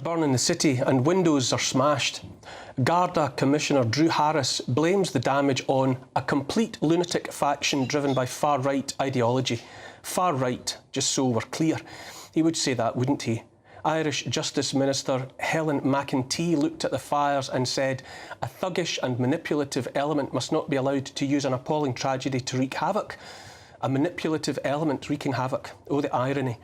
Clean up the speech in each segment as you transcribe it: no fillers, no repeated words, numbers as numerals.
Burn in the city and windows are smashed. Garda Commissioner Drew Harris blames the damage on a complete lunatic faction driven by far-right ideology. Far-right, just so we're clear. He would say that, wouldn't he? Irish Justice Minister Helen McEntee looked at the fires and said, "A thuggish and manipulative element must not be allowed to use an appalling tragedy to wreak havoc." A manipulative element wreaking havoc. Oh, the irony.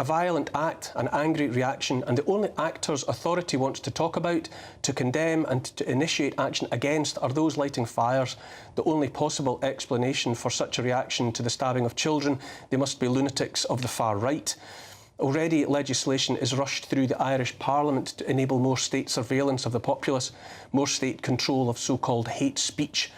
A violent act, an angry reaction, and the only actors authority wants to talk about, to condemn and to initiate action against are those lighting fires. The only possible explanation for such a reaction to the stabbing of children, they must be lunatics of the far right. Already legislation is rushed through the Irish Parliament to enable more state surveillance of the populace, more state control of so-called hate speech.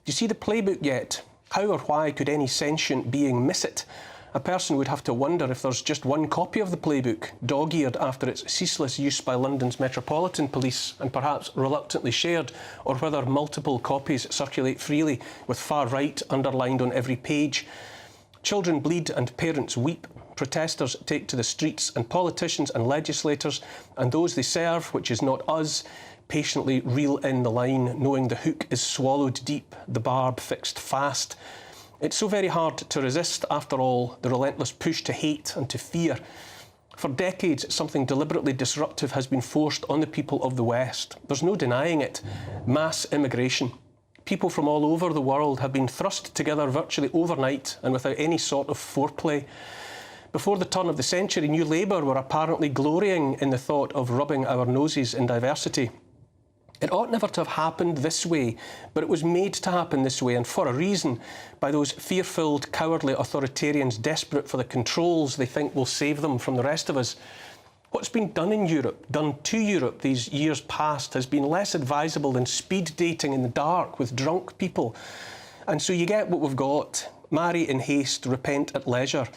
Do you see the playbook yet? How or why could any sentient being miss it? A person would have to wonder if there's just one copy of the playbook, dog-eared after its ceaseless use by London's Metropolitan Police and perhaps reluctantly shared, or whether multiple copies circulate freely with far-right underlined on every page. Children bleed and parents weep. Protesters take to the streets, and politicians and legislators and those they serve, which is not us, patiently reel in the line, knowing the hook is swallowed deep, the barb fixed fast. It's so very hard to resist, after all, the relentless push to hate and to fear. For decades, something deliberately disruptive has been forced on the people of the West. There's no denying it. Mass immigration. People from all over the world have been thrust together virtually overnight and without any sort of foreplay. Before the turn of the century, New Labour were apparently glorying in the thought of rubbing our noses in diversity. It ought never to have happened this way, but it was made to happen this way, and for a reason, by those fear-filled, cowardly authoritarians desperate for the controls they think will save them from the rest of us. What's been done in Europe, done to Europe these years past, has been less advisable than speed dating in the dark with drunk people. And so you get what we've got. Marry in haste, repent at leisure.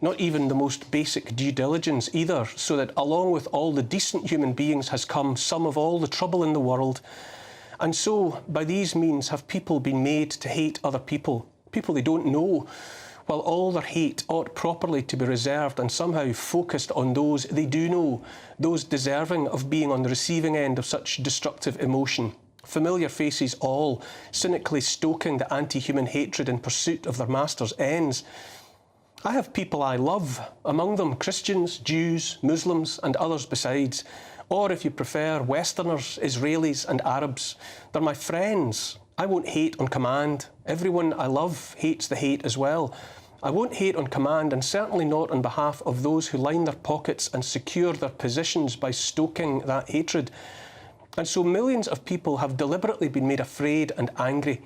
Not even the most basic due diligence either, so that along with all the decent human beings has come some of all the trouble in the world. And so, by these means, have people been made to hate other people, people they don't know, while all their hate ought properly to be reserved and somehow focused on those they do know, those deserving of being on the receiving end of such destructive emotion. Familiar faces all, cynically stoking the anti-human hatred in pursuit of their master's ends. I have people I love, among them Christians, Jews, Muslims and others besides, or if you prefer, Westerners, Israelis and Arabs. They're my friends. I won't hate on command. Everyone I love hates the hate as well. I won't hate on command, and certainly not on behalf of those who line their pockets and secure their positions by stoking that hatred. And so millions of people have deliberately been made afraid and angry.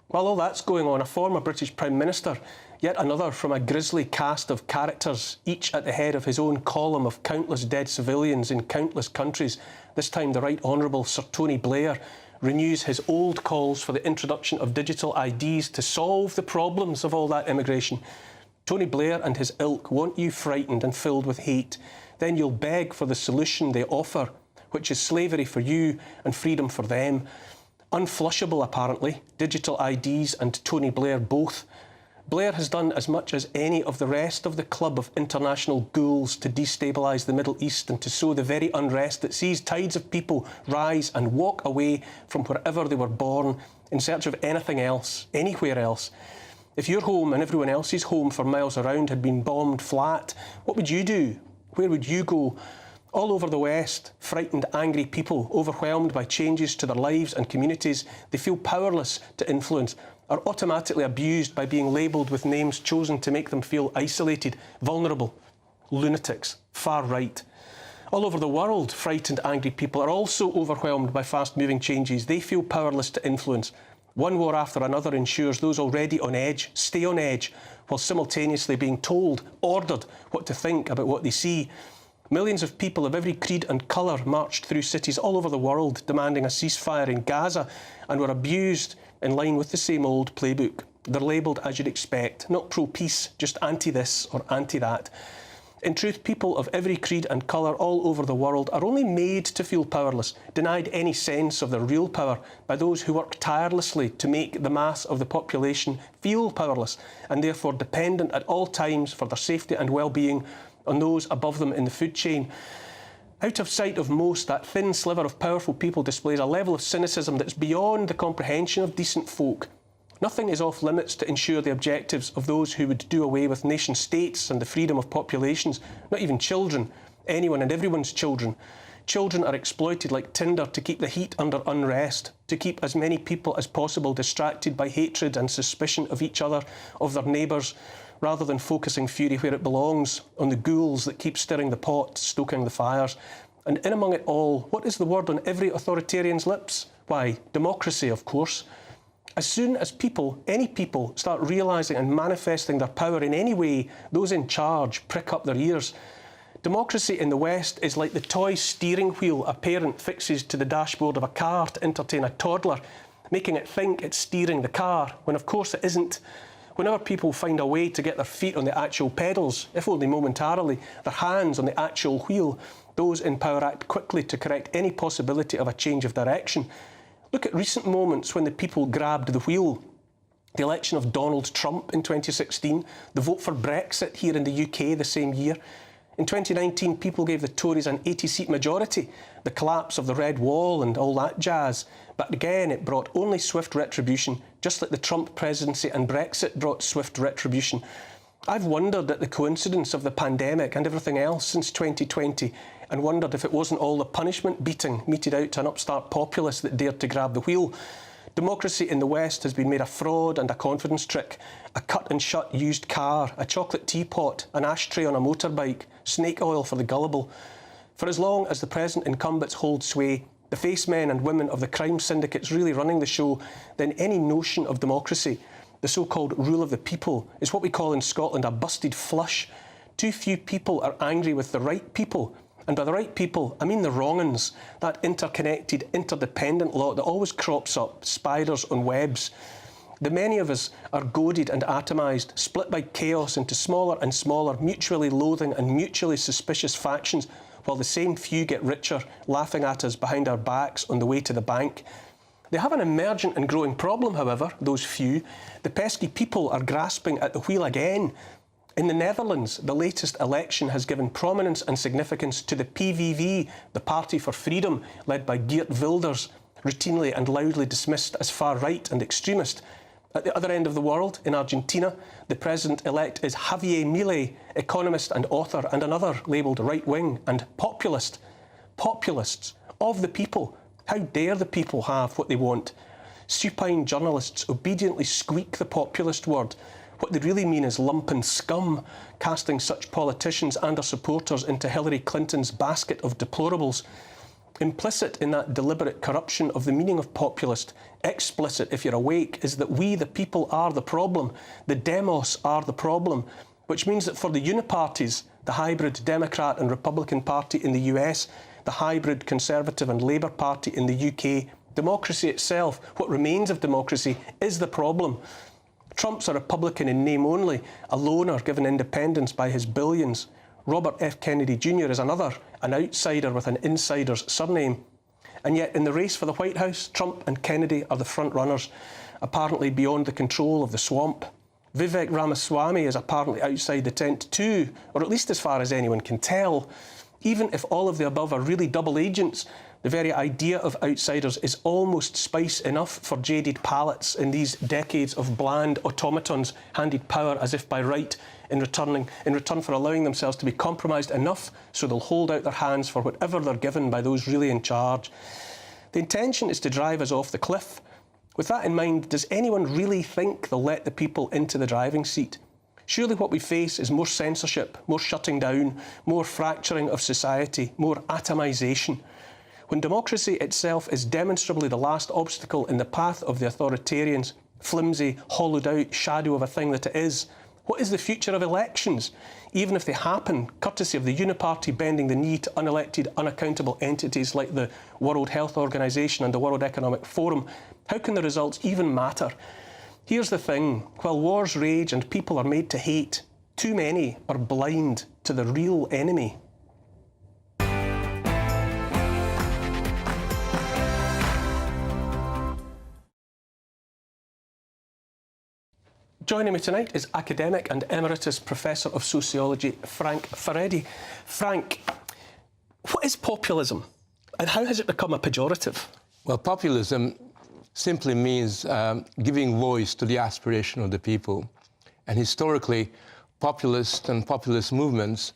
While all that's going on, a former British Prime Minister, yet another from a grisly cast of characters, each at the head of his own column of countless dead civilians in countless countries, this time the Right Honourable Sir Tony Blair, renews his old calls for the introduction of digital IDs to solve the problems of all that immigration. Tony Blair and his ilk want you frightened and filled with hate. Then you'll beg for the solution they offer, which is slavery for you and freedom for them. Unflushable, apparently, digital IDs and Tony Blair both. Blair has done as much as any of the rest of the club of international ghouls to destabilise the Middle East and to sow the very unrest that sees tides of people rise and walk away from wherever they were born in search of anything else, anywhere else. If your home and everyone else's home for miles around had been bombed flat, what would you do? Where would you go? All over the West, frightened, angry people, overwhelmed by changes to their lives and communities, they feel powerless to influence, are automatically abused by being labelled with names chosen to make them feel isolated, vulnerable, lunatics, far right. All over the world, frightened, angry people are also overwhelmed by fast-moving changes. They feel powerless to influence. One war after another ensures those already on edge stay on edge, while simultaneously being told, ordered, what to think about what they see. Millions of people of every creed and colour marched through cities all over the world demanding a ceasefire in Gaza and were abused in line with the same old playbook. They're labelled as you'd expect, not pro-peace, just anti-this or anti-that. In truth, people of every creed and colour all over the world are only made to feel powerless, denied any sense of their real power by those who work tirelessly to make the mass of the population feel powerless and therefore dependent at all times for their safety and well-being on those above them in the food chain. Out of sight of most, that thin sliver of powerful people displays a level of cynicism that's beyond the comprehension of decent folk. Nothing is off limits to ensure the objectives of those who would do away with nation-states and the freedom of populations, not even children, anyone and everyone's children. Children are exploited like tinder to keep the heat under unrest, to keep as many people as possible distracted by hatred and suspicion of each other, of their neighbours, rather than focusing fury where it belongs, on the ghouls that keep stirring the pot, stoking the fires. And in among it all, what is the word on every authoritarian's lips? Why, democracy, of course. As soon as people, any people, start realising and manifesting their power in any way, those in charge prick up their ears. Democracy in the West is like the toy steering wheel a parent fixes to the dashboard of a car to entertain a toddler, making it think it's steering the car, when of course it isn't. Whenever people find a way to get their feet on the actual pedals, if only momentarily, their hands on the actual wheel, those in power act quickly to correct any possibility of a change of direction. Look at recent moments when the people grabbed the wheel. The election of Donald Trump in 2016, the vote for Brexit here in the UK the same year. In 2019, people gave the Tories an 80-seat majority, the collapse of the Red Wall and all that jazz. But again, it brought only swift retribution, just like the Trump presidency and Brexit brought swift retribution. I've wondered at the coincidence of the pandemic and everything else since 2020, and wondered if it wasn't all the punishment beating meted out to an upstart populist that dared to grab the wheel. Democracy in the West has been made a fraud and a confidence trick, a cut-and-shut used car, a chocolate teapot, an ashtray on a motorbike, snake oil for the gullible. For as long as the present incumbents hold sway, the face men and women of the crime syndicates really running the show, then any notion of democracy, the so-called rule of the people, is what we call in Scotland a busted flush. Too few people are angry with the right people. And by the right people, I mean the wrong uns, that interconnected, interdependent lot that always crops up, spiders on webs. The many of us are goaded and atomised, split by chaos into smaller and smaller, mutually loathing and mutually suspicious factions, while the same few get richer, laughing at us behind our backs on the way to the bank. They have an emergent and growing problem, however, those few. The pesky people are grasping at the wheel again. In the Netherlands, the latest election has given prominence and significance to the PVV, the Party for Freedom, led by Geert Wilders, routinely and loudly dismissed as far-right and extremist. At the other end of the world, in Argentina, the president-elect is Javier Milei, economist and author, and another labelled right-wing and populist. Populists of the people. How dare the people have what they want? Supine journalists obediently squeak the populist word. What they really mean is lumpen scum, casting such politicians and their supporters into Hillary Clinton's basket of deplorables. Implicit in that deliberate corruption of the meaning of populist, explicit if you're awake, is that we, the people, are the problem. The demos are the problem, which means that for the uniparties, the hybrid Democrat and Republican Party in the US, the hybrid Conservative and Labour Party in the UK, democracy itself, what remains of democracy, is the problem. Trump's a Republican in name only, a loner given independence by his billions. Robert F. Kennedy Jr. is another, an outsider with an insider's surname. And yet in the race for the White House, Trump and Kennedy are the front runners, apparently beyond the control of the swamp. Vivek Ramaswamy is apparently outside the tent too, or at least as far as anyone can tell. Even if all of the above are really double agents, the very idea of outsiders is almost spice enough for jaded palates in these decades of bland automatons handed power as if by right in return for allowing themselves to be compromised enough so they'll hold out their hands for whatever they're given by those really in charge. The intention is to drive us off the cliff. With that in mind, does anyone really think they'll let the people into the driving seat? Surely what we face is more censorship, more shutting down, more fracturing of society, more atomisation. When democracy itself is demonstrably the last obstacle in the path of the authoritarians, flimsy, hollowed-out shadow of a thing that it is, what is the future of elections? Even if they happen, courtesy of the uniparty bending the knee to unelected, unaccountable entities like the World Health Organization and the World Economic Forum, how can the results even matter? Here's the thing, while wars rage and people are made to hate, too many are blind to the real enemy. Joining me tonight is academic and emeritus professor of sociology, Frank Furedi. Frank, What is populism, and how has it become a pejorative? Well, populism simply means giving voice to the aspiration of the people. And historically, populist and populist movements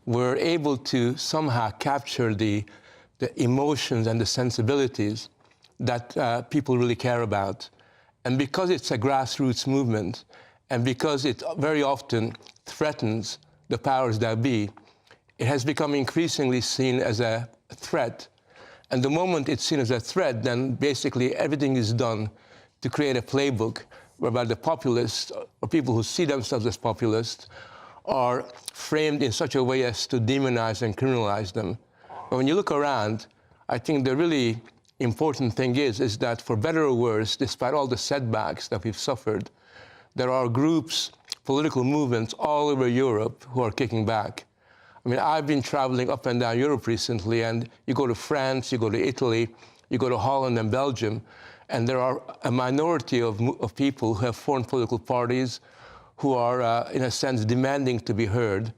were able to somehow capture the emotions and the sensibilities that people really care about. And because it's a grassroots movement, and because it very often threatens the powers that be, it has become increasingly seen as a threat. And the moment it's seen as a threat, then basically everything is done to create a playbook whereby the populists, or people who see themselves as populists, are framed in such a way as to demonize and criminalize them. But when you look around, I think the really important thing is that for better or worse, despite all the setbacks that we've suffered, there are groups, political movements all over Europe who are kicking back. I mean, I've been traveling up and down Europe recently, and you go to France, you go to Italy, you go to Holland and Belgium, and there are a minority of people who have formed political parties who are, in a sense, demanding to be heard.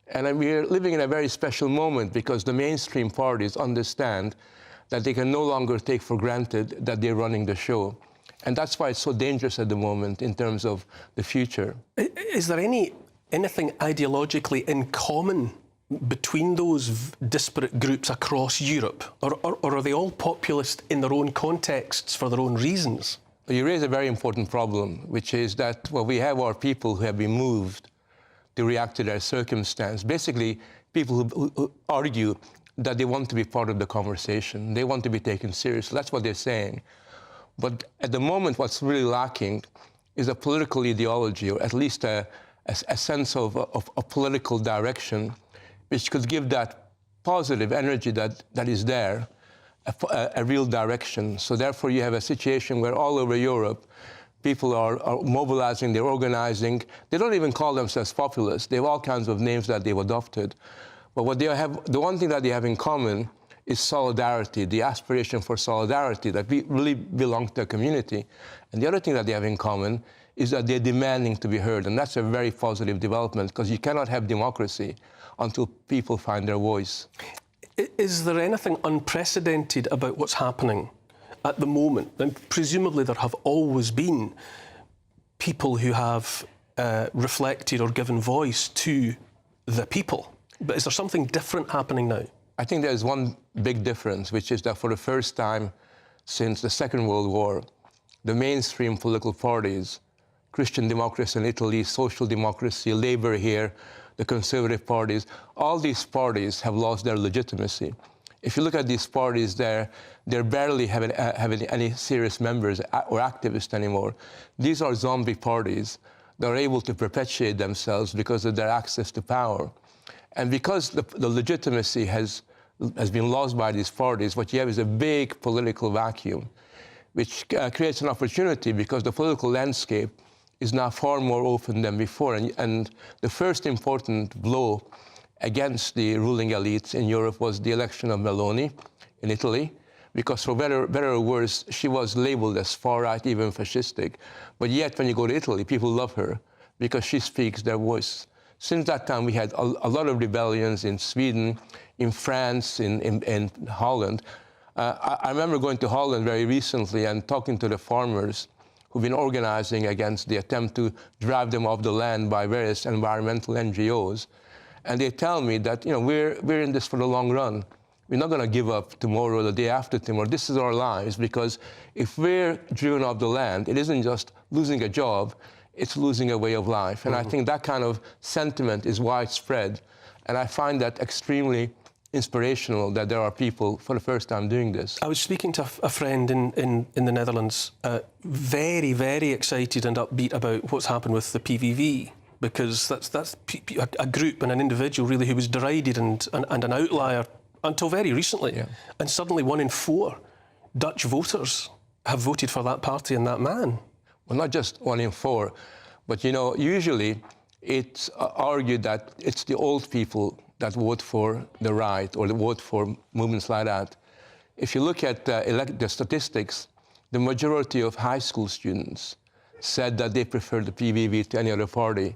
And we're living in a very special moment because the mainstream parties understand that they can no longer take for granted that they're running the show. And that's why it's so dangerous at the moment in terms of the future. Is there anything ideologically in common between those disparate groups across Europe? Or are they all populist in their own contexts for their own reasons? You raise a very important problem, which is that, well, we have our people who have been moved to react to their circumstance. Basically, people who argue that they want to be part of the conversation. They want to be taken seriously. That's what they're saying. But at the moment, what's really lacking is a political ideology, or at least a sense of a political direction, which could give that positive energy that is there a real direction. So therefore, you have a situation where all over Europe, people are mobilizing, they're organizing. They don't even call themselves populists. They have all kinds of names that they've adopted. But what they have, the one thing that they have in common is solidarity, the aspiration for solidarity, that we really belong to a community. And the other thing that they have in common is that they're demanding to be heard. And that's a very positive development, because you cannot have democracy until people find their voice. Is there anything unprecedented about what's happening at the moment? And presumably there have always been people who have reflected or given voice to the people. But is there something different happening now? I think there's one big difference, which is that for the first time since the Second World War, the mainstream political parties, Christian democracy in Italy, social democracy, Labour here, the conservative parties, all these parties have lost their legitimacy. If you look at these parties, they're barely having any serious members or activists anymore. These are zombie parties that are able to perpetuate themselves because of their access to power. And because the legitimacy has been lost by these parties, what you have is a big political vacuum, which creates an opportunity because the political landscape is now far more open than before. And the first important blow against the ruling elites in Europe was the election of Meloni in Italy, because for better or worse, she was labeled as far-right, even fascistic. But yet, when you go to Italy, people love her because she speaks their voice. Since that time, we had a lot of rebellions in Sweden, in France, in Holland. I remember going to Holland very recently and talking to the farmers who've been organizing against the attempt to drive them off the land by various environmental NGOs. And they tell me that, we're in this for the long run. We're not going to give up tomorrow or the day after tomorrow. This is our lives, because if we're driven off the land, it isn't just losing a job, it's losing a way of life. And I think that kind of sentiment is widespread. And I find that extremely inspirational that there are people for the first time doing this. I was speaking to a friend in the Netherlands, very, very excited and upbeat about what's happened with the PVV, because that's a group and an individual really who was derided and an outlier until very recently. Yeah. And suddenly 1 in 4 Dutch voters have voted for that party and that man. Well, not just 1 in 4, but usually it's argued that it's the old people that vote for the right or vote for movements like that. If you look at the statistics, the majority of high school students said that they prefer the PVV to any other party.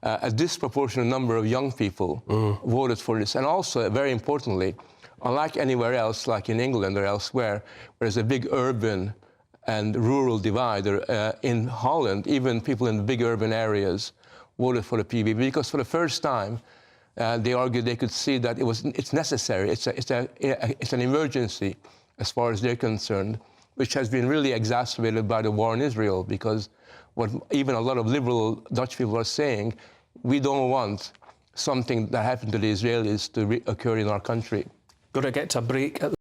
A disproportionate number of young people voted for this. And also, very importantly, Unlike anywhere else, like in England or elsewhere, where there's a big urban and rural divide, in Holland, even people in the big urban areas voted for the PVV because for the first time, they argued they could see that it's necessary. It's an emergency as far as they're concerned, which has been really exacerbated by the war in Israel, because what even a lot of liberal Dutch people are saying, we don't want something that happened to the Israelis to occur in our country. Got to get to a break.